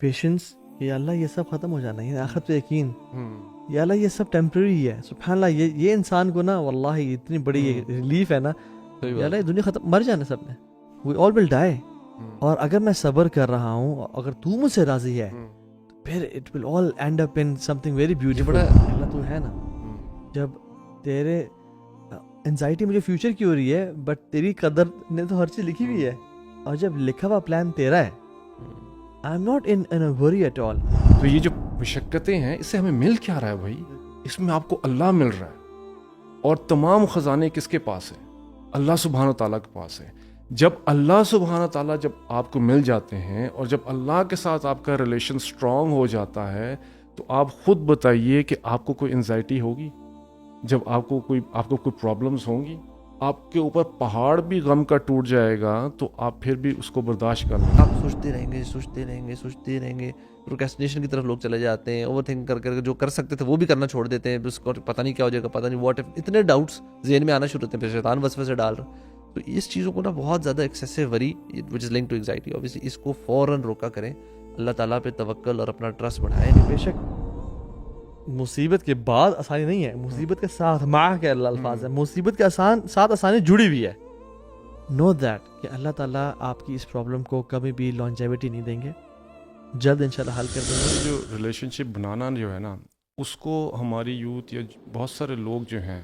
Patience, یا اللہ یہ سب ختم ہو جانا ہے، آخرت پہ یقین، یا اللہ یہ سب ٹیمپرری ہے. سبحان اللہ، یہ انسان کو نا واللہ اتنی بڑی ریلیف ہے نا. یا اللہ یہ دنیا ختم، مر جانا سب نے، وی آل ول ڈائی. اور اگر میں صبر کر رہا ہوں، اگر تو مجھ سے راضی ہے، پھر it will all end up in something very beautiful. اللہ تو ہے نا، جب تیرے انزائٹی مجھے فیوچر کی ہو رہی ہے، بٹ تیری قدر نے تو ہر چیز لکھی ہوئی ہے، اور جب لکھا ہوا پلان تیرا ہے، آئی ایم ناٹ ان اے وری ایٹ آل. تو یہ جو مشقتیں ہیں، اس سے ہمیں مل کیا رہا ہے بھائی؟ اس میں آپ کو اللہ مل رہا ہے، اور تمام خزانے کس کے پاس ہیں؟ اللہ سبحانہ تعالیٰ کے پاس ہے. جب اللہ سبحانہ تعالیٰ جب آپ کو مل جاتے ہیں، اور جب اللہ کے ساتھ آپ کا ریلیشن سٹرونگ ہو جاتا ہے، تو آپ خود بتائیے کہ آپ کو کوئی انزائٹی ہوگی؟ جب آپ کو کوئی پرابلمس ہوں گی، آپ کے اوپر پہاڑ بھی غم کا ٹوٹ جائے گا، تو آپ پھر بھی اس کو برداشت کر لیں. آپ سوچتے رہیں گے. پروکریسٹینیشن کی طرف لوگ چلے جاتے ہیں، اوور تھنک کر جو کر سکتے تھے وہ بھی کرنا چھوڑ دیتے ہیں. اس کو پتہ نہیں کیا ہو جائے گا، پتہ نہیں واٹ اف، اتنے ڈاؤٹس ذہن میں آنا شروع ہوتے ہیں، پھر شیطان وسوسے ڈال رہا. تو اس چیزوں کو نا بہت زیادہ excessive worry which is link to anxiety, obviously اس کو فوراً روکا کریں. اللہ تعالیٰ پہ توکل اور اپنا ٹرسٹ بڑھائیں. بے شک مصیبت کے بعد آسانی نہیں ہے، مصیبت کے ساتھ مع کے اللہ الفاظ ہے، مصیبت کے ساتھ آسانی جڑی ہوئی ہے. نو دیٹ کہ اللہ تعالیٰ آپ کی اس پرابلم کو کبھی بھی لانجیوٹی نہیں دیں گے، جلد انشاءاللہ حل کر دیں گے. جو ریلیشن شپ بنانا جو ہے نا، اس کو ہماری یوتھ یا بہت سارے لوگ جو ہیں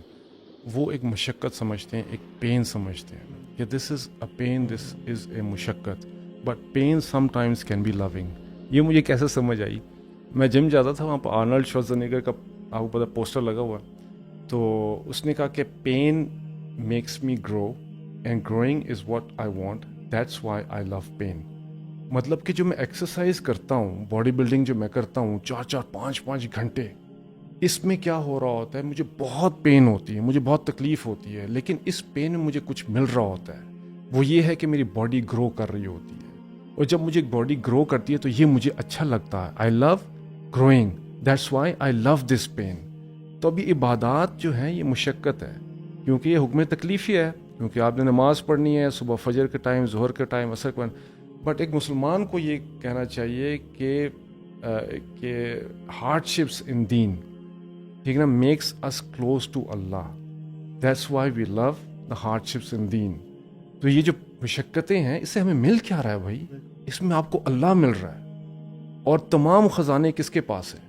وہ ایک مشقت سمجھتے ہیں، ایک پین سمجھتے ہیں کہ دس is a pain, this is a مشقت، but pain sometimes can be long. یہ مجھے کیسے سمجھ آئی؟ میں جم جاتا تھا، وہاں پہ آرنلڈ شوازنیگر کا آپ کو پتا پوسٹر لگا ہوا، تو اس نے کہا کہ pain makes me grow and growing is what I want, that's why I love pain. مطلب کہ جو میں ایکسرسائز کرتا ہوں، باڈی بلڈنگ جو میں کرتا ہوں 4-5 گھنٹے، اس میں کیا ہو رہا ہوتا ہے، مجھے بہت پین ہوتی ہے، مجھے بہت تکلیف ہوتی ہے، لیکن اس پین میں مجھے کچھ مل رہا ہوتا ہے. وہ یہ ہے کہ میری باڈی گرو کر رہی ہوتی ہے، اور جب مجھے باڈی گرو کرتی ہے تو یہ مجھے اچھا لگتا ہے. I love growing, that's why I love this pain. تو ابھی عبادات جو ہیں یہ مشقت ہے، کیونکہ یہ حکم تکلیف ہی ہے، کیونکہ آپ نے نماز پڑھنی ہے صبح فجر کے ٹائم، ظہر کے ٹائم، عصر کے ٹائم. بٹ ایک مسلمان کو یہ کہنا چاہیے کہ ہارڈ شپس ان دین، ٹھیک نا، makes us close to Allah, that's why we love the hardships in دین. تو یہ جو مشقتیں ہیں، اس سے ہمیں مل کیا رہا ہے بھائی؟ اس میں آپ کو اللہ مل رہا ہے، اور تمام خزانے کس کے پاس ہیں؟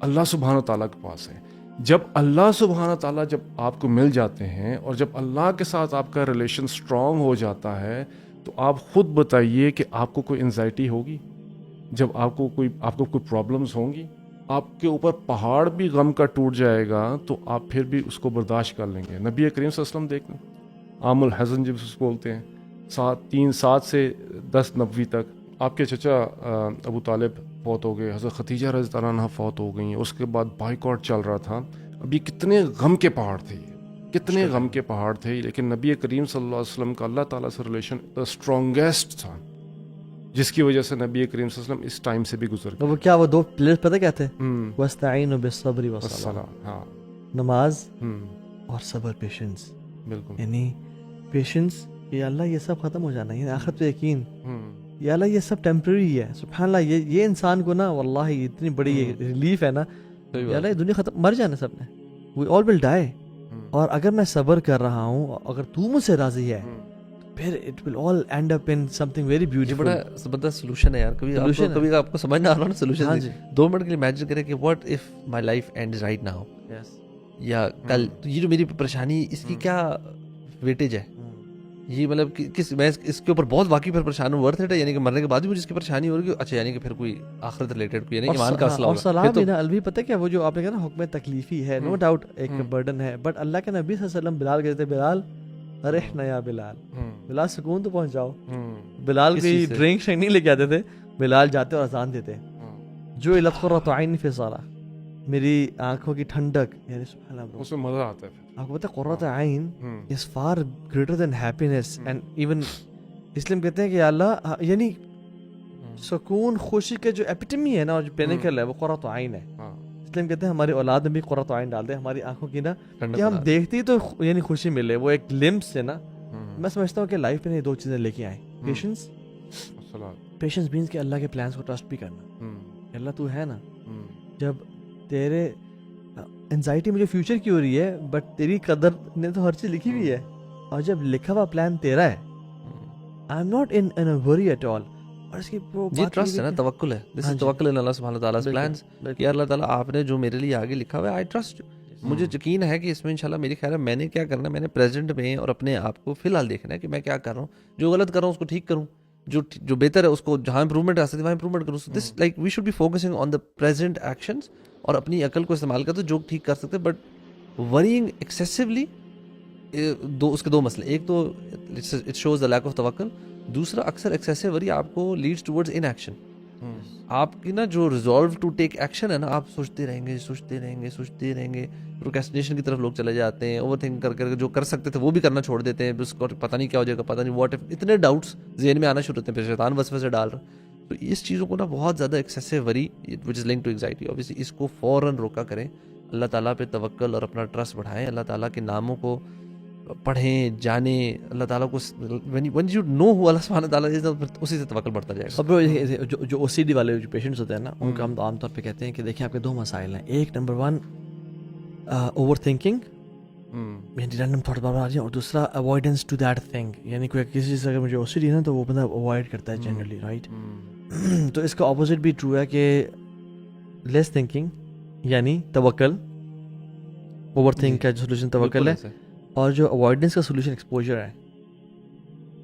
اللہ سبحانہ تعالیٰ کے پاس ہیں. جب اللہ سبحانہ تعالیٰ جب آپ کو مل جاتے ہیں، اور جب اللہ کے ساتھ آپ کا ریلیشن سٹرونگ ہو جاتا ہے، تو آپ خود بتائیے کہ آپ کو کوئی انزائٹی ہوگی؟ جب آپ کو کوئی پرابلمس ہوں گی، آپ کے اوپر پہاڑ بھی غم کا ٹوٹ جائے گا، تو آپ پھر بھی اس کو برداشت کر لیں گے. نبی کریم صلی اللہ علیہ وسلم دیکھ لیں، عام الحزن جب اس کو بولتے ہیں، 7 سے 10 نبوی تک آپ کے چچا ابو طالب فوت ہو گئے، حضرت ختیجہ رضی اللہ عنہا فوت ہو گئیں، اس کے بعد بائیکاٹ چل رہا تھا. اب یہ کتنے غم کے پہاڑ تھے، کتنے غم کے پہاڑ تھے، لیکن نبی کریم صلی اللہ علیہ وسلم کا اللہ تعالیٰ سے ریلیشن اسٹرانگیسٹ تھا، جس کی وجہ سے نبی کریم صلی اللہ علیہ وسلم اس ٹائم سے بھی گزر گئے. وہ کیا، وہ 2 پلیئرز پتہ کیا تھے؟ وَاسْتَعِينُوا بِالصَّبْرِ وَالصَّلَاةِ، ہاں، نماز اور صبر، پیشنس. بالکل. یعنی پیشنس، یا اللہ یہ سب ختم ہو جانا ہے، آخرت پہ یقین، یا اللہ یہ سب ٹیمپرری ہے. سبحان اللہ، یہ انسان کو نا واللہ اتنی بڑی ریلیف ہے نا. یا اللہ یہ دنیا ختم، مر جانا سب نے، وی آل ول ڈائی. اور اگر میں صبر کر رہا ہوں، اگر تو مجھ سے راضی ہے، پھر it will all end up in something very beautiful. بڑا زبردست سولوشن ہے یار. کبھی آپ کو سمجھ نہ آ رہا نا سولوشن، 2 منٹ کے لیے امیجن کریں کہ what if my life ends right now, یا کل یہ جو میری پریشانی، اس کی کیا ویٹیج ہے، یہ مطلب میں اس کے اوپر بہت واقعی پھر پریشان ہوں، ورتھ اٹ ہے، یعنی کہ مرنے کے بعد بھی مجھے اس کی پریشانی ہو رہی ہے. اچھا، یعنی کہ پھر کوئی آخرت ریلیٹڈ کوئی، یعنی ایمان کا مسئلہ ہوگا. اور سلام بھی نا الوی، پتہ کیا، وہ جو آپ نے کہا نا حکم تکلیفی ہے، نو ڈاؤٹ ایک برڈن ہے، بٹ اللہ کے نبی صلی اللہ علیہ وسلم بلال کہتے، بلال ارحنا یا بلال، بلال سکون تو پہنچاؤ. بلال کی ڈرنک نہیں لے کے آتے تھے، بلال جاتے اور اذان دیتے، جو الت قرۃ عین فی الصلاۃ، میری آنکھوں کی ٹھنڈک، یعنی سبحان اللہ، اس میں مزہ آتا ہے. آپ کو پتہ ہے قرۃ عین is far greater than happiness, and even اس لیے ہم کہتے ہیں کہ یا اللہ، یعنی سکون خوشی کے جو ایپیٹمی ہے نا، اور جو پینیکل ہے، وہ قرۃ عین ہے. اس لیے ہم کہتے ہیں ہماری اولاد میں بھی قرۃ عین ڈال دیں ہماری آنکھوں کی نا، کہ ہم دیکھتے ہی تو یعنی خوشی ملے، وہ ایک گلمپس ہے نا. میں سمجھتا ہوں کہ لائف میں یہ 2 چیزیں لے کے آئیں، پیشنس، پیشنس مینس کہ اللہ کے پلانس کو ٹرسٹ بھی کرنا. اللہ تو ہے نا, جب تیرے انزائٹی مجھے فیوچر کی ہو رہی ہے بٹ تیری قدر نے تو ہر چیز لکھی ہوئی ہے, اور جب لکھا ہوا پلان تیرا ہے, آئی ایم ناٹ ان اے وری ایٹ آل. اور اس کی یہ ٹرسٹ ہے نا, توکل ہے. دس از توکل ان اللہ سبحانہ تعالیٰ پلانز, کہ اللہ تعالیٰ آپ نے جو میرے لیے آگے لکھا ہوا ہے, آئی ٹرسٹ. مجھے یقین ہے کہ اس میں انشاءاللہ میری خیر ہے, میں نے کیا کرنا ہے, میں نے پریزنٹ میں اور اپنے آپ کو فی الحال دیکھنا ہے کہ میں کیا کر رہا ہوں, جو غلط کر رہا ہوں اس کو ٹھیک کروں, جو بہتر ہے اس کو جہاں امپرومنٹ آ سکتی ہے وہاں امپرومنٹ کروں. This like we should be focusing on the present actions, اور اپنی عقل کو استعمال کرتے جو ٹھیک کر سکتے. بٹ ورینگ ایکسیسولی, اس کے دو مسئلے, ایک تو it shows the lack of توکل, دوسرا اکثر ایکسیسو وری آپ کو لیڈس ٹورڈز ان ایکشن. آپ کی نا جو ریزالو ٹو ٹیک ایکشن ہے نا, آپ سوچتے رہیں گے, پروکریسٹینیشن کی طرف لوگ چلے جاتے ہیں, اوور تھنک کر جو کر سکتے تھے وہ بھی کرنا چھوڑ دیتے ہیں, اس کو پتہ نہیں کیا ہو جائے گا, پتہ نہیں واٹ اف, اتنے ڈاؤٹس ذہن میں آنا شروع ہوتے ہیں, پھر شیطان وسوسے ڈال رہا. تو اس چیزوں کو نا بہت زیادہ excessive worry which is link to anxiety, obviously اس کو فوراً روکا کریں, اللہ تعالیٰ پہ توکل اور اپنا ٹرسٹ بڑھائیں, اللہ تعالیٰ کے ناموں کو پڑھیں, جانیں, اللہ تعالیٰ کو when you know who اللہ سبحانہ تعالیٰ is, اسی سے توکل بڑھتا جائے گا. اب جو او سی ڈی والے جو پیشنٹس ہوتے ہیں نا, ان کا ہم عام طور پہ کہتے ہیں کہ دیکھیں آپ کے دو مسائل ہیں. ایک نمبر 1 اوور تھنکنگ, یعنی رینڈم تھاٹ بار بار آ جائیں, اور دوسرا اوائڈنس ٹو دیٹ تھنگ, یعنی کوئی کسی چیز اگر مجھے او سی ڈی ہے نا تو وہ بندہ اوائڈ کرتا ہے جنرلی, رائٹ. تو اس کا اپوزٹ بھی ٹرو ہے کہ لیس تھنکنگ یعنی توکل, اوور تھنک کا سولوشن توکل ہے, اور جو اوائڈنس کا سولوشن ایکسپوجر ہے.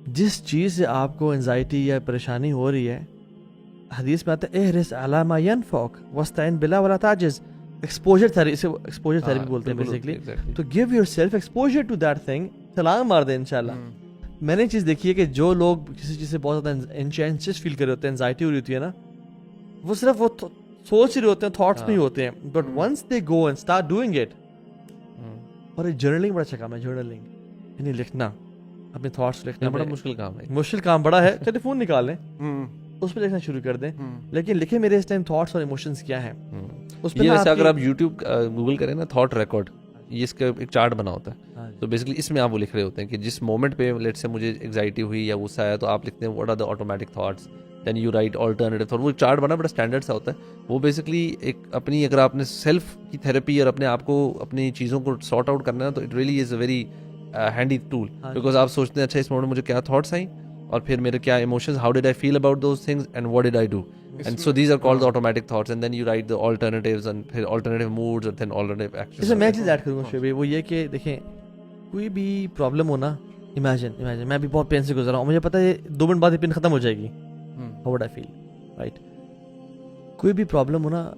جس چیز سے آپ کو انزائٹی یا پریشانی ہو رہی ہے, حدیث میں آتا ہے احرص علی ما ینفعک واستعن باللہ ولا تعجز. ایکسپوجر تھیرپی, اسے ایکسپوجر تھیرپی بولتے ہیں بیسیکلی. تو give yourself exposure to that thing, چھلانگ مار دیں انشاءاللہ. میں نے چیز دیکھی ہے کہ جو لوگ کسی چیز سے بہت زیادہ انشینس فیل کر رہے ہوتے ہیں, انزائٹی ہو رہی ہوتی ہے نا, وہ صرف وہ سوچ رہے ہوتے ہیں, تھاٹس میں ہی ہوتے ہیں, but once they go and start doing it. اور جرنلنگ بڑا اچھا کام ہے, جرنلنگ یعنی لکھنا, اپنے تھاٹس لکھنا. بڑا مشکل کام ہے, مشکل کام بڑا ہے. چلے فون نکال لیں, اس پہ لکھنا شروع کر دیں, لیکن لکھیں میرے اس ٹائم تھاٹس اور ایموشنز کیا ہیں. اس پہ ویسے اگر آپ یوٹیوب گوگل کریں نا, تھاٹ ریکارڈ, یہ اس کا ایک چارٹ بنا ہوتا ہے. تو بیسکلی اس میں آپ وہ لکھ رہے ہوتے ہیں کہ جس مومنٹ پہ لیٹ سے مجھے انگزائٹی ہوئی یا غصہ آیا, تو آپ لکھتے ہیں what are the automatic thoughts, then you write alternative thought. وہ چارٹ بنا, بڑا اسٹینڈرڈ سا ہوتا ہے. وہ بیسکلی ایک اپنی, اگر آپ نے سیلف کی تھیراپی اور اپنے آپ کو اپنی چیزوں کو سارٹ آؤٹ کرنا ہے, تو it really is a very handy tool, because آپ سوچتے ہیں اچھا اس مومنٹ میں مجھے کیا تھاٹس آئیں, اور پھر میرے کیا emotions, how did I feel about those things and what did I do, and so these are called automatic thoughts, and then you write the alternatives, and پھر آلٹرنیٹیو موڈز, اور دین آلٹرنیٹیو ایکشنز. اس میں ایک چیز add کروں گا شعیب, وہ یہ کہ دیکھیں کوئی بھی پرابلم ہونا, امیجن میں بھی بہت پین سے گزر رہا ہوں, مجھے پتا ہے 2 منٹ بعد یہ پین ختم ہو جائے گی, how would I feel, right. کوئی بھی پرابلم ہونا,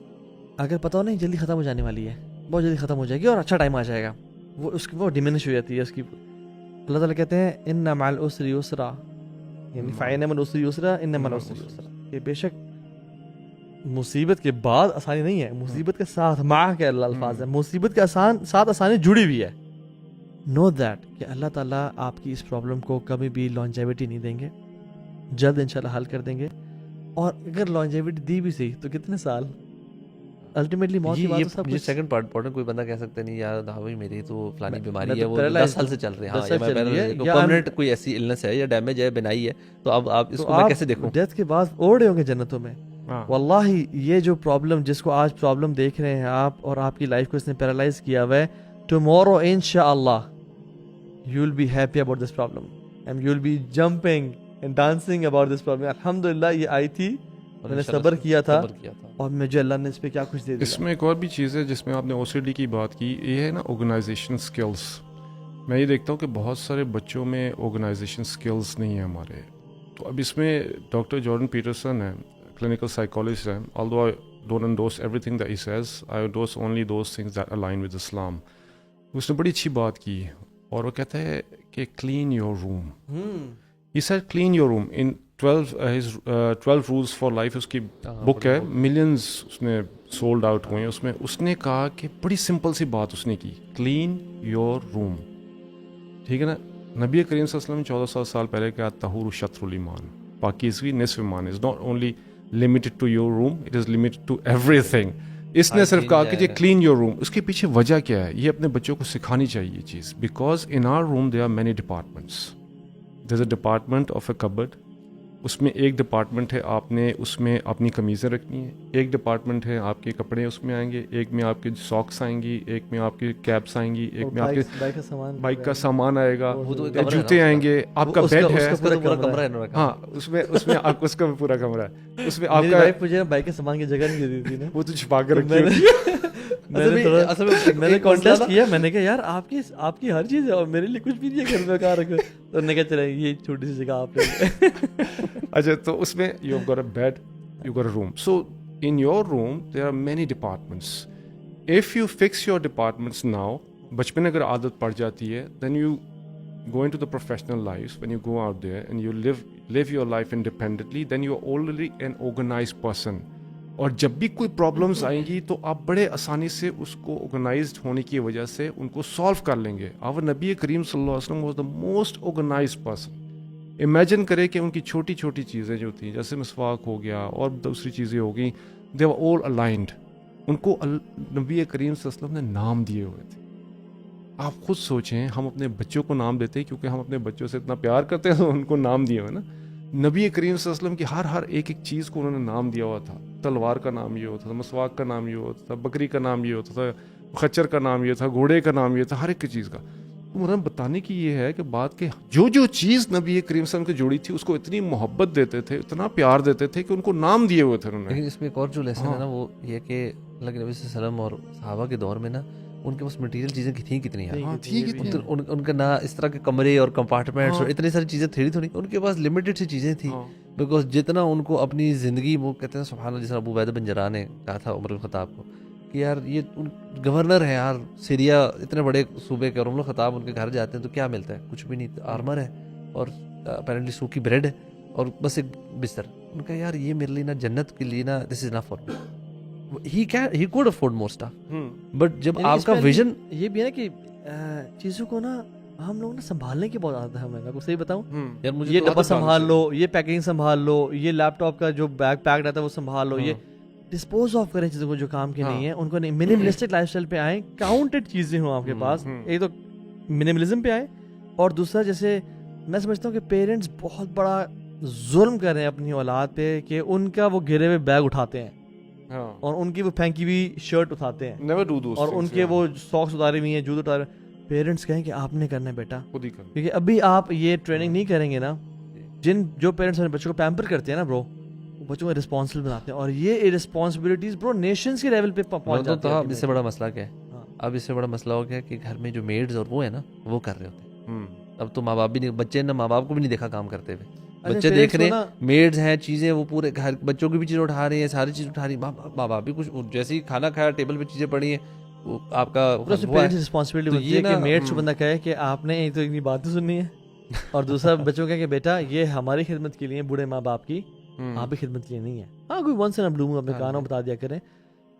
اگر پتا ہو نہیں جلدی ختم ہو جانے والی ہے, بہت جلدی ختم ہو جائے گی اور اچھا ٹائم آ جائے گا, وہ اس کی وہ ڈیمینش ہو جاتی ہے اس کی. اللہ تعالیٰ کہتے ہیں ان مع العسر یسرا, یعنی فإن مع العسر یسرا ان مع العسر یسرا, کہ بے شک مصیبت کے بعد آسانی نہیں ہے, مصیبت کے ساتھ, مع کے اللہ الفاظ ہے, مصیبت کے ساتھ آسانی جڑی ہوئی ہے. نو دیٹ کہ اللہ تعالیٰ آپ کی اس پرابلم کو کبھی بھی لانجیوٹی نہیں دیں گے, جلد انشاءاللہ حل کر دیں گے. اور اگر لانجیوٹی دی بھی صحیح تو کتنے سال, الٹیمیٹلی موت کی بات. سب کچھ سیکنڈ پارٹ پارٹ کوئی بندہ کہہ سکتا نہیں یار بھائی میری تو فلانی بیماری ہے, وہ 10 سال سے چل رہی ہے, ہاں پرماننٹ کوئی ایسی النس ہے یا ڈیمیج ہے, بنائی ہے, تو اب آپ اس کو میں کیسے دیکھوں. ڈیتھ کے بعد اوڑے ہوں گے جنتوں میں. واللہ یہ جو پرابلم, جس کو آج پرابلم دیکھ رہے ہیں آپ, اور آپ کی لائف کو اس نے پیرالائز کیا ہوا ہے, ٹمورو انشاءاللہ you will be happy about this problem and you will be jumping and dancing about this problem. الحمدللہ یہ آئی تھی, میں نے صبر کیا تھا, اور مجھے اللہ نے اس پہ کیا کچھ دے دیا. اس میں ایک اور بھی چیز ہے جس میں آپ نے او سی ڈی کی بات کی, یہ ہے نا آرگنائزیشن سکلز. میں یہ دیکھتا ہوں کہ بہت سارے بچوں میں آرگنائزیشن سکلز نہیں ہیں ہمارے. تو اب اس میں ڈاکٹر جارڈن پیٹرسن ہے, کلینکل سائیکالوجسٹ ہے, although I don't endorse everything that he says, I endorse only those things that align with Islam. اس نے بڑی اچھی بات کی, اور وہ کہتا ہے کہ clean your room. He said clean your room in 12 rules for life, اس کی بک ہے, ملینز اس نے سولڈ آؤٹ ہوئے ہیں اس میں. اس نے کہا کہ بڑی سمپل سی بات اس نے کی, کلین یور روم. ٹھیک ہے نا, نبی کریم صلی اللہ علیہ وسلم 1400 سال پہلے کہا طہور شطر الایمان, پاکیزگی نصف ایمان. Is not only limited to your room, it is limited to everything. اس نے صرف کہا کہ یہ کلین یور روم. اس کے پیچھے وجہ کیا ہے, یہ اپنے بچوں کو سکھانی چاہیے یہ چیز, because in our room there are many departments. There is a department of a cupboard, اس میں ایک ڈپارٹمنٹ ہے آپ نے اس میں اپنی قمیضیں رکھنی ہیں, ایک ڈپارٹمنٹ ہے آپ کے کپڑے اس میں آئیں گے, ایک میں آپ کے ساکس آئیں گی, ایک میں آپ کی کیپس آئیں گی, ایک میں آپ کے بائک کا سامان آئے گا, جوتے آئیں گے, آپ کا بیڈ ہے, ہاں اس میں آپ اس کا پورا کمرہ ہے, اس میں آپ کا مجھے بائک کے سامان کی جگہ نہیں دے دی تھی نا, وہ تو چھپا کے رکھی ہوتی ہے. میں نے کانٹیسٹ کیا, میں نے کہا یار آپ کی ہر چیز ہے اور میرے لیے کچھ بھی نہیں ہے گھر میں, کہاں رکھو, تو انہوں نے کہا چلے یہ چھوٹی سی جگہ آپ نے. اچھا تو اس میں you have got a bad, you got a room. So in your room there are many departments. If you fix your departments now, بچپن اگر عادت پڑ جاتی ہے, then you go into the professional lives, when you go out there and you live your life independently, then you are already an organized person. اور جب بھی کوئی پرابلمس آئیں گی تو آپ بڑے آسانی سے اس کو آرگنائزڈ ہونے کی وجہ سے ان کو سالو کر لیں گے. اور نبی کریم صلی اللہ علیہ وسلم was the most organized person. Imagine کرے کہ ان کی چھوٹی چھوٹی چیزیں جو تھیں جیسے مسواک ہو گیا اور دوسری چیزیں ہو گئیں, دے ور آل الائنڈ. ان کو نبی کریم صلی اللہ علیہ وسلم نے نام دیے ہوئے تھے. آپ خود سوچیں, ہم اپنے بچوں کو نام دیتے ہیں کیونکہ ہم اپنے بچوں سے اتنا پیار کرتے ہیں تو ان کو نام دیے ہوئے نا. نبی کریم صلی اللہ علیہ وسلم کی ہر ایک چیز کو انہوں نے نام دیا ہوا تھا. تلوار کا نام یہ ہوتا تھا, مسواک کا نام یہ ہوتا تھا, بکری کا نام یہ ہوتا تھا, خچر کا نام یہ تھا, گھوڑے کا نام یہ تھا, ہر ایک چیز کا. مطلب بتانے کی یہ ہے کہ بات کہ جو چیز نبی کریم صلی اللہ علیہ وسلم کی جوڑی تھی اس کو اتنی محبت دیتے تھے, اتنا پیار دیتے تھے کہ ان کو نام دیے ہوئے تھے انہوں نے. لیکن اس میں ایک اور جو لیسن ہے نا وہ یہ کہ اللہ کے نبی صلی اللہ علیہ وسلم اور صحابہ کے دور میں نا ان کے پاس مٹیریل چیزیں تھیں کتنی ہیں, ان کا نہ اس طرح کے کمرے اور کمپارٹمنٹس اور اتنی ساری چیزیں تھوڑی ان کے پاس لمیٹڈ سی چیزیں تھیں. بیکاز جتنا ان کو اپنی زندگی, وہ کہتے ہیں سبحان اللہ, جس طرح ابو عبیدہ بن جراح نے کہا تھا عمر بن الخطاب کو کہ یار یہ گورنر ہے یار سیریا اتنے بڑے صوبے کے, اور عمر بن الخطاب ان کے گھر جاتے ہیں تو کیا ملتا ہے, کچھ بھی نہیں, آرمر ہے اور اپیرنٹلی سوکھی بریڈ ہے اور بس ایک بستر. ان کا یار یہ میرے لیے نا جنت کے لیے نا this is not for me. He could afford more stuff. But جب آپ کا ویژن یہ بھی ہے نا کہ چیزوں کو نا ہم لوگ نا سنبھالنے کی بہت عادت ہے ہمیں. میں کو صحیح بتاؤں, یار مجھے یہ ڈبہ سنبھال لو, یہ پیکنگ سنبھال لو, یہ لیپ ٹاپ کا جو بیگ پیک رہتا ہے وہ سنبھال لو, یہ ڈسپوز آف کریں چیزوں کو جو کام کی نہیں ہے ان کو نہیں. منیملسٹک لائف اسٹائل پہ آئیں, کاؤنٹڈ چیزیں ہوں آپ کے پاس. ایک تو منیملزم پہ آئیں, اور دوسرا جیسے میں سمجھتا ہوں کہ پیرنٹس بہت بڑا ظلم کر رہے ہیں اپنی اولاد پہ کہ ان کا وہ گرے ہوئے بیگ اٹھاتے ہیں اور ان کی وہ پھینکی ہوئی شرٹ اٹھاتے ہیں اور ان کے وہ ساکس اتارے ہوئی ہیں, جوتے اتارے. پیرنٹس کہیں کہ آپ نے کرنا ہے بیٹا, کیونکہ ابھی آپ یہ ٹریننگ نہیں کریں گے نا. جو پیرنٹس اپنے بچوں کو پیمپر کرتے ہیں نا برو, وہ بچوں کو رسپانسبل بناتے ہیں, اور یہ رسپانسبلٹیز برو نیشنز کے لیول پہ پہنچ جاتی ہیں. اب اس سے بڑا مسئلہ کیا ہے, اب اس سے بڑا مسئلہ ہو گیا کہ گھر میں جو میڈز اور وہ ہے نا وہ کر رہے ہوتے ہیں. اب تو ماں باپ بھی نہیں, بچے نے ماں باپ کو بھی نہیں دیکھا کام کرتے ہوئے. بچے دیکھ رہے ہیں میڈز ہیں, چیزیں وہ پورے گھر بچوں کی بھی چیزیں اٹھا رہی ہیں, ساری چیز اٹھا رہی ہیں. ماں باپ بھی کچھ جیسے ہی کھانا کھایا ٹیبل پہ چیزیں پڑی ہیں, وہ آپ کا رسپانسبلٹی بنتی ہے کہ میڈ سے بندہ کہے کہ آپ نے ایک تو اتنی باتیں سننی ہے, اور دوسرا بچوں کا کہ بیٹا یہ ہماری خدمت کے لیے, بوڑھے ماں باپ کی, آپ کی خدمت کے لیے نہیں ہے. ہاں کوئی ونس ان اے بلو مون اپنے کانوں بتا دیا کریں.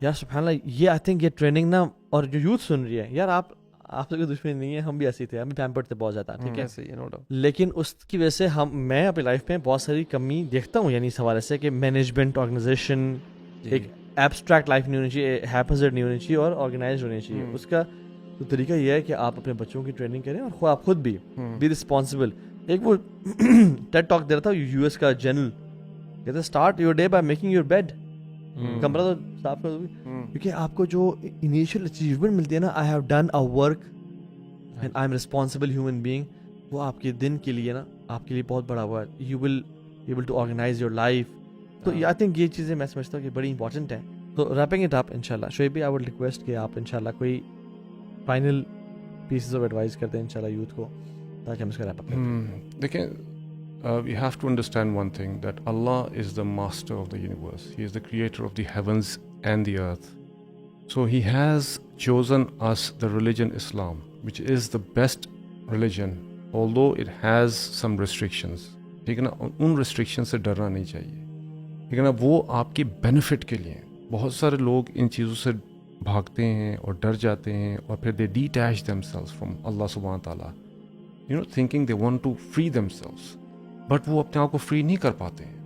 یار سبحان اللہ, یہ آئی تھنک یہ ٹریننگ نا, اور جو یوتھ سن رہی ہے, یار آپ سے کوئی دشمنی نہیں ہے, ہم بھی ایسے تھے, ہم بھی پیمپرڈ تھے بہت زیادہ, ٹھیک ہے, لیکن اس کی وجہ سے میں اپنی لائف میں بہت ساری کمی دیکھتا ہوں. یعنی اس حوالے سے کہ مینجمنٹ, آرگنائزیشن, ایک ایبسٹریکٹ لائف نہیں ہونی چاہیے, ہیپزرڈ نہیں ہونی چاہیے, اور آرگنائزڈ ہونی چاہیے. اس کا تو طریقہ یہ ہے کہ آپ اپنے بچوں کی ٹریننگ کریں, اور آپ خود بھی رسپانسبل. ایک وہ ٹیڈ ٹاک دے رہا تھا یو ایس کا جنرل, کہتے ہیں start your day by making your bed. کمرہ تو صاف کر دو, کیونکہ آپ کو جو انیشیل اچیومنٹ ملتی ہے نا, I have done a work and I am responsible human being, وہ آپ کے دن کے لیے نا آپ کے لیے بہت بڑا ہوا ہے. You will able to organize your life. تو آئی تھنک یہ چیزیں میں سمجھتا ہوں کہ بڑی امپورٹنٹ ہیں. تو ریپنگ اٹ اپ انشاء اللہ, شعیب بھی آئی وڈ ریکویسٹ کہ آپ انشاء اللہ کوئی فائنل پیسز آف ایڈوائز کر دیں انشاء اللہ یوتھ کو, تاکہ ہم اس کا ریپ اپ کریں. دیکھیں, we have to understand one thing, that Allah is the master of the universe. He is the creator of the heavens and the earth. So he has chosen us the religion Islam, which is the best religion, although it has some restrictions. ٹھیک ہے نا, ان restriction سے ڈرنا نہیں چاہیے, ٹھیک ہے نا, وہ آپ کے بینیفٹ کے لیے. بہت سارے لوگ ان چیزوں سے بھاگتے ہیں اور ڈر جاتے ہیں, اور پھر دے ڈیٹیچ themselves from اللہ سبحانہ تعالیٰ, thinking they want to free themselves. But وہ اپنے آپ کو فری نہیں کر پاتے ہیں,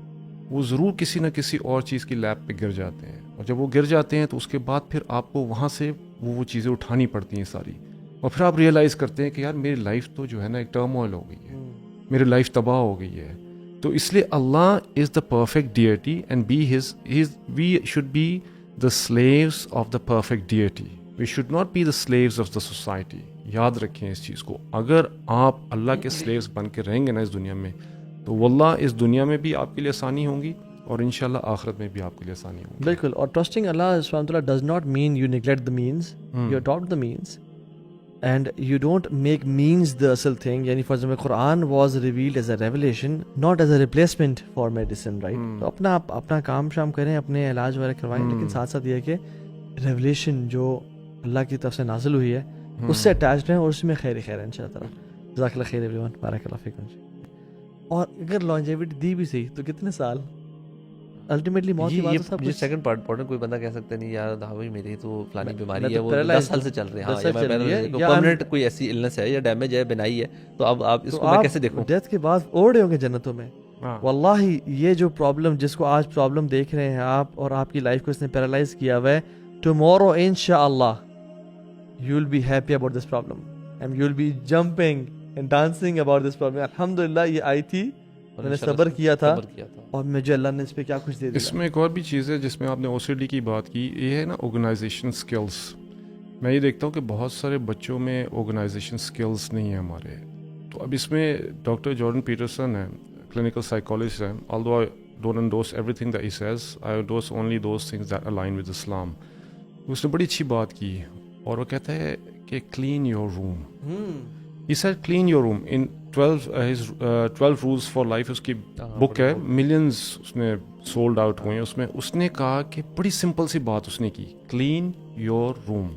وہ ضرور کسی نہ کسی اور چیز کی لیب پہ گر جاتے ہیں, اور جب وہ گر جاتے ہیں تو اس کے بعد پھر آپ کو وہاں سے وہ چیزیں اٹھانی پڑتی ہیں ساری, اور پھر آپ ریئلائز کرتے ہیں کہ یار میری لائف تو جو ہے نا ایک ٹرموائل ہو گئی ہے, میری لائف تباہ ہو گئی ہے. تو اس لیے Allah is the perfect deity and we should be the slaves of the perfect deity. We should not be the slaves of the society. یاد رکھیں اس چیز کو. اگر آپ اللہ کے سلیوز بن کے رہیں گے نا اس دنیا میں, تو واللہ اس دنیا میں بھی آپ کے لیے آسانی ہوں گی اور انشاءاللہ آخرت میں بھی آپ کے لیے آسانی ہوگی. بالکل. اور ٹرسٹنگ اللہ سبحانہ وتعالی does not mean you neglect the means, you adopt the means and you don't make means the اصل تھنگ. یعنی for example Quran was revealed as a revelation not as a replacement for medicine, right. تو اپنا کام شام کریں, اپنے علاج وغیرہ کروائیں, لیکن ساتھ ساتھ یہ ہے کہ ریولیشن جو اللہ کی طرف سے نازل ہوئی ہے اس سے اٹیچڈ ہیں اور اس میں خیر ہے انشاء اللہ تعالیٰ. جزاک اللہ خیر ایوری ون, بارک اللہ فیکم. اور اگر لانجیوٹی دی بھی صحیح تو کتنے سال, الٹیمیٹلی موت کی بات. سب کچھ سیکنڈ پارٹ کوئی بندہ کہہ سکتا نہیں یار بھائی میری تو فلانی بیماری ہے وہ 10 سال سے چل رہی ہے, پرماننٹ کوئی ایسی النس ہے یا ڈیمیج ہے بنائی ہے, تو اب آپ اس کو میں کیسے دیکھوں. ڈیتھ کے بعد اوڑے ہوں گے جنتوں میں. واللہ یہ جو پرابلم جس کو آج پرابلم دیکھ رہے ہیں آپ اور آپ کی لائف کو اس نے پیرالائز کیا ہوا ہے, ٹمورو انشاءاللہ you will be happy about this problem and you will be jumping and dancing about this problem. الحمدللہ یہ آئی تھی, میں نے صبر کیا تھا اور مجھے اللہ نے اس پہ کیا کچھ دے دیا. اس میں ایک اور بھی چیز ہے جس میں آپ نے OCD کی بات کی, یہ ہے نا آرگنائزیشن سکلز. میں یہ دیکھتا ہوں کہ بہت سارے بچوں میں آرگنائزیشن سکلز نہیں ہیں ہمارے. تو اب اس میں ڈاکٹر جارڈن پیٹرسن ہے, کلینکل سائیکالوجسٹ ہے. although I don't endorse everything that he says, I endorse only those things that align with Islam. اس نے بڑی اچھی بات کی اور وہ کہتا ہے کہ clean your room. He said clean your room in 12 rules for life. اس کی بک ہے, ملینز اس نے سولڈ آؤٹ ہوئے ہیں اس میں. اس نے کہا کہ بڑی سمپل سی بات اس نے کی, کلین یور روم.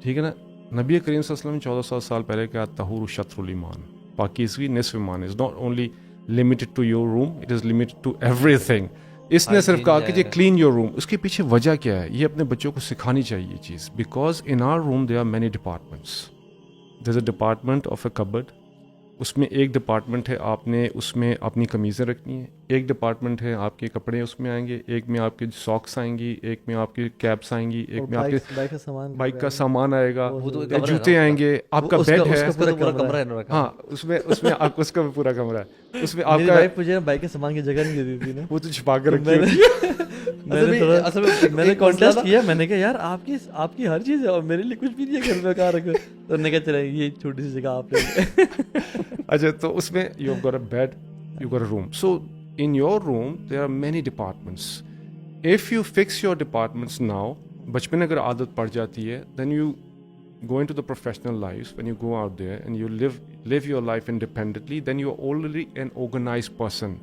ٹھیک ہے نا. نبی کریم صلی اللہ علیہ وسلم 1400 سال پہلے کہا طہور شطر الایمان, پاکیزگی نصف ایمان. Is not only limited to your room, it is limited to everything. اس نے صرف کہا کہ یہ کلین یور روم. اس کے پیچھے وجہ کیا ہے, یہ اپنے بچوں کو سکھانی چاہیے یہ چیز. Because in our room there are many departments. There is a department of a cupboard, اس میں ایک ڈپارٹمنٹ ہے آپ نے اس میں اپنی قمیضیں رکھنی ہیں, ایک ڈپارٹمنٹ ہے آپ کے کپڑے اس میں آئیں گے, ایک میں آپ کے ساکس آئیں گی, ایک میں آپ کی کیپس آئیں گی, ایک میں آپ کے بائک کا سامان آئے گا, جوتے آئیں گے, آپ کا بیڈ ہے, ہاں اس میں آپ کو اس کا پورا کمرہ ہے. اس میں آپ کا مجھے بائک کے سامان کی جگہ نہیں دے دی تھی نا, وہ تو چھپا کے رکھی ہوئی. میں نے کانٹیسٹ کیا, میں نے کہا یار آپ کی ہر چیز ہے اور میرے لیے کچھ بھی نہیں ہے گھر میں, کہاں رکھو. تو انہوں نے کہا چلے یہ چھوٹی سی جگہ آپ نے. اچھا, تو اس میں you have got a bad, you got a room. So in your room there are many departments. If you fix your departments now, بچپن اگر عادت پڑ جاتی ہے, then you go into the professional lives, when you go out there and you live your life independently, then you are already an organized person.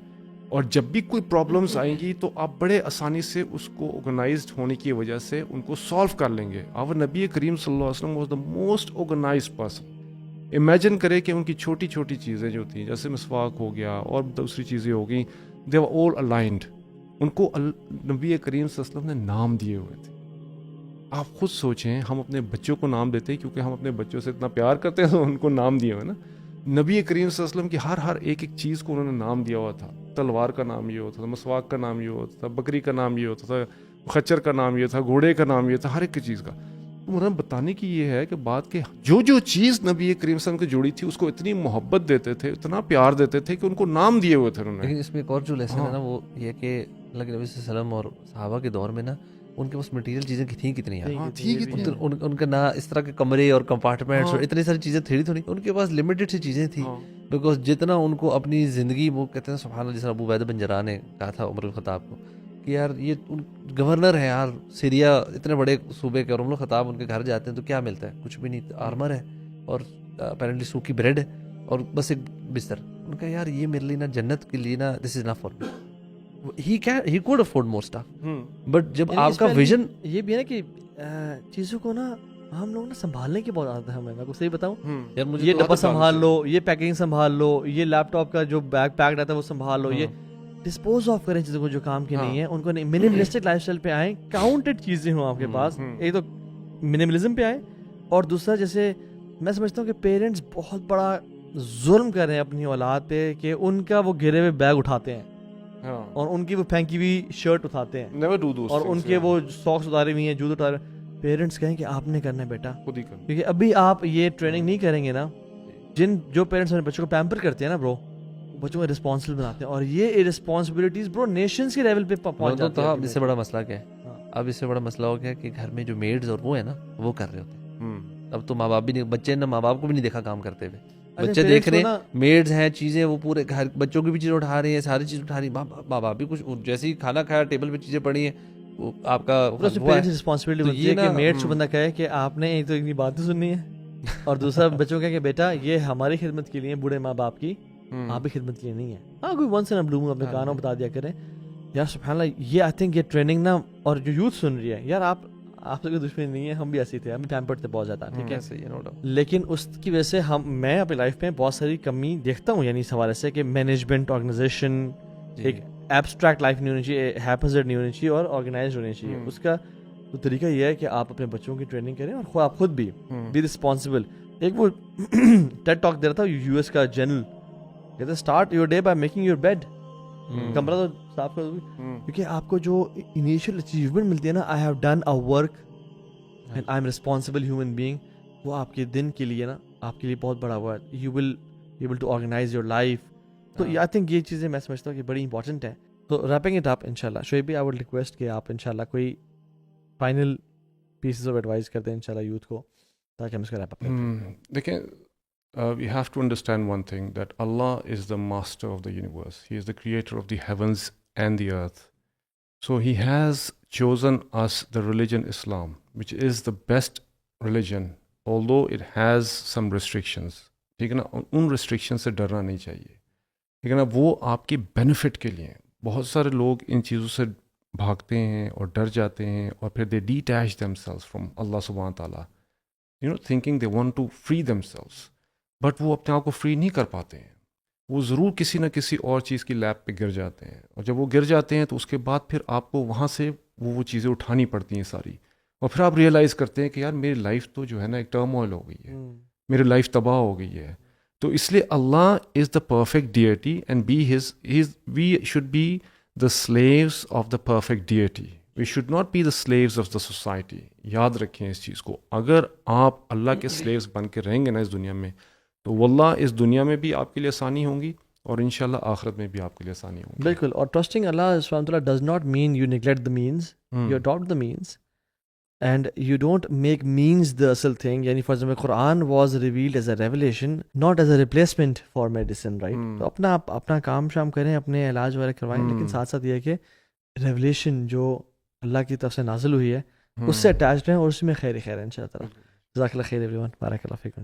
اور جب بھی کوئی پرابلمس آئیں گی تو آپ بڑے آسانی سے اس کو آرگنائزڈ ہونے کی وجہ سے ان کو سالو کر لیں گے. اور نبی کریم صلی اللہ علیہ وسلم was the most organized person. Imagine کرے کہ ان کی چھوٹی چھوٹی چیزیں جو تھیں, جیسے مسواک ہو گیا اور دوسری چیزیں ہو گئیں, دے ور آل الائنڈ. ان کو نبی کریم صلی اللہ علیہ وسلم نے نام دیے ہوئے تھے. آپ خود سوچیں, ہم اپنے بچوں کو نام دیتے ہیں کیونکہ ہم اپنے بچوں سے اتنا پیار کرتے ہیں, تو ان کو نام دیے ہوئے نا. نبی کریم صلی اللہ علیہ وسلم کی ہر ایک چیز کو انہوں نے نام دیا ہوا تھا. تلوار کا نام یہ ہوتا تھا, مسواک کا نام یہ ہوتا تھا, بکری کا نام یہ ہوتا تھا, خچر کا نام یہ تھا, گھوڑے کا نام یہ تھا, ہر ایک چیز کا. انہوں نے بتانے کی یہ ہے کہ بات کہ جو چیز نبی کریم صلی اللہ علیہ وسلم کو جوڑی تھی اس کو اتنی محبت دیتے تھے, اتنا پیار دیتے تھے کہ ان کو نام دیے ہوئے تھے انہوں نے. لیکن اس میں ایک اور جو لیسن ہے نا, وہ یہ کہ اللہ کے نبی صلی اللہ علیہ وسلم اور صحابہ کے دور میں نا ان کے پاس مٹیریل چیزیں تھیں کتنی ہیں, ان کا نہ اس طرح کے کمرے اور کمپارٹمنٹس اور اتنی ساری چیزیں تھوڑی تھوڑی, ان کے پاس لمیٹڈ سی چیزیں تھیں. بیکاز جتنا ان کو اپنی زندگی, وہ کہتے ہیں سبحان اللہ, جس طرح ابو عبیدہ بن جراح نے کہا تھا عمر الخطاب کو کہ یار یہ گورنر ہے یار سیریا, اتنے بڑے صوبے کے, اور عمر الخطاب ان کے گھر جاتے ہیں تو کیا ملتا ہے, کچھ بھی نہیں, آرمر ہے اور اپیرنٹلی سوکھی بریڈ ہے اور بس ایک بستر. ان کا یار یہ میرے لیے نا جنت کے لیے نا this is not for me. He could afford more stuff. But جب آپ کا ویژن یہ بھی ہے نا کہ چیزوں کو نا ہم لوگ نا سنبھالنے کی بہت عادت ہے ہمیں. میں کو صحیح بتاؤں, یہ ڈبہ سنبھال لو, یہ پیکنگ سنبھال لو, یہ لیپ ٹاپ کا جو بیگ پیک رہتا ہے وہ سنبھال لو, یہ ڈسپوز آف کریں چیزوں کو جو کام کی نہیں ہے. ان کو نہیں, منیملسٹک لائف اسٹائل پہ آئیں, کاؤنٹڈ چیزیں ہوں آپ کے پاس. ایک تو منیملزم پہ آئیں, اور دوسرا جیسے میں سمجھتا ہوں کہ پیرنٹس بہت بڑا ظلم کر رہے ہیں اپنی اولاد پہ کہ ان کا وہ گرے ہوئے بیگ اٹھاتے ہیں اور ان کی وہ پھینکی ہوئی شرٹ اٹھاتے ہیں اور ان کے وہ ساکس اتارے ہوئی ہیں, جوتے اتارے. پیرنٹس کہیں کہ آپ نے کرنا ہے بیٹا, کیونکہ ابھی آپ یہ ٹریننگ نہیں کریں گے نا. جو پیرنٹس اپنے بچوں کو پیمپر کرتے ہیں نا برو, بچوں کو رسپانسبل بناتے ہیں, اور یہ رسپانسبلٹیز برو نیشنز کے لیول پہ پہنچ جاتی ہیں. اب اس سے بڑا مسئلہ کیا ہے, اب اس سے بڑا مسئلہ ہو گیا کہ گھر میں جو میڈز اور وہ ہے نا وہ کر رہے ہوتے ہیں. اب تو ماں باپ بھی نہیں, بچے نے ماں باپ کو بھی نہیں دیکھا کام کرتے ہوئے, بچے دیکھ رہے ہیں میڈز ہیں, چیزیں وہ پورے گھر بچوں کی بھی چیزیں اٹھا رہی ہیں, ساری چیز اٹھا رہی ہیں, ماں باپ بھی کچھ جیسے ہی کھانا کھایا ٹیبل پہ چیزیں پڑی ہیں وہ آپ کا رسپانسبلٹی بنتی ہے کہ میڈ سے بندہ کہے کہ آپ نے ایک تو اتنی باتیں سننی ہے, اور دوسرا بچوں کا کہ بیٹا یہ ہماری خدمت کے لیے, بوڑھے ماں باپ کی آپ کی خدمت کے لیے نہیں ہے. ہاں کوئی ونس ان اے بلو مون اپنے کانوں بتا دیا کریں. یار سبحان اللہ, یہ آئی تھنک یہ ٹریننگ نا, اور جو یوتھ سن رہی ہے یار, آپ سے کوئی دشمنی نہیں ہے, ہم بھی ایسے تھے, ہم پیمپرڈ تھے بہت زیادہ, ٹھیک ہے, لیکن اس کی وجہ سے میں اپنی لائف میں بہت ساری کمی دیکھتا ہوں, یعنی اس حوالے سے کہ مینجمنٹ, آرگنائزیشن, ایک ایبسٹریکٹ لائف نہیں ہونی چاہیے, ہیپزرڈ نہیں ہونی چاہیے, اور آرگنائزڈ ہونی چاہیے. اس کا تو طریقہ یہ ہے کہ آپ اپنے بچوں کی ٹریننگ کریں, اور آپ خود بھی رسپانسبل. ایک وہ ٹیڈ ٹاک دے رہا تھا یو ایس کا جنرل, کہتے ہیں start your day by making your bed, کمرہ تو صاف کر دو, کیونکہ آپ کو جو انیشیل اچیومنٹ ملتی ہے نا, I have done a work and I am responsible human being, وہ آپ کے دن کے لیے نا, آپ کے لیے بہت بڑا ہوا ہے. You will able to organize your life. تو آئی تھنک یہ چیزیں میں سمجھتا ہوں کہ بڑی امپورٹنٹ ہیں. تو ریپنگ اٹ اپ ان شاء اللہ, شعیب بھی آئی وڈ ریکویسٹ کہ آپ ان شاء اللہ کوئی فائنل پیسز آف ایڈوائز کر دیں ان شاء اللہ یوتھ کو, تاکہ ہم اس کا ریپ اپ کریں. دیکھیں, we have to understand one thing, that Allah is the master of the universe. He is the creator of the heavens and the earth. So he has chosen us the religion Islam, which is the best religion, although it has some restrictions. ٹھیک ہے نا, ان restriction سے ڈرنا نہیں چاہیے, ٹھیک ہے نا, وہ آپ کے بینیفٹ کے لیے. بہت سارے لوگ ان چیزوں سے بھاگتے ہیں اور ڈر جاتے ہیں, اور پھر they detach themselves from اللہ سبحانہ تعالیٰ, thinking they want to free themselves, but وہ اپنے آپ کو فری نہیں کر پاتے ہیں. وہ ضرور کسی نہ کسی اور چیز کی لیب پہ گر جاتے ہیں, اور جب وہ گر جاتے ہیں تو اس کے بعد پھر آپ کو وہاں سے وہ چیزیں اٹھانی پڑتی ہیں ساری, اور پھر آپ ریئلائز کرتے ہیں کہ یار میری لائف تو جو ہے نا ایک ٹرموائل ہو گئی ہے, میری لائف تباہ ہو گئی ہے. تو اس لیے Allah is the perfect deity, and we should be the slaves of the perfect deity. We should not be the slaves of the society. یاد رکھیں اس چیز کو, اگر آپ اللہ کے سلیوز بن کے رہیں گے نا اس دنیا میں, تو واللہ اس دنیا میں بھی آپ کے لیے آسانی ہوں گی, اور انشاءاللہ آخرت میں بھی آپ کے لیے آسانی ہوگی. بالکل. اور ٹرسٹنگ اللہ سبحانہ وتعالیٰ does not mean you neglect the means, you adopt the means, and you don't make means the اصل تھنگ. یعنی for example Quran was revealed as a revelation, not as a replacement for medicine, right. تو اپنا کام شام کریں, اپنے علاج وغیرہ کروائیں, لیکن ساتھ ساتھ یہ ہے کہ ریولیشن جو اللہ کی طرف سے نازل ہوئی ہے اس سے اٹیچڈ ہیں, اور اس میں خیر خیر ہے ان شاء اللہ تعالیٰ. جزاک اللہ خیر ایوری ون, بارک اللہ فیکم.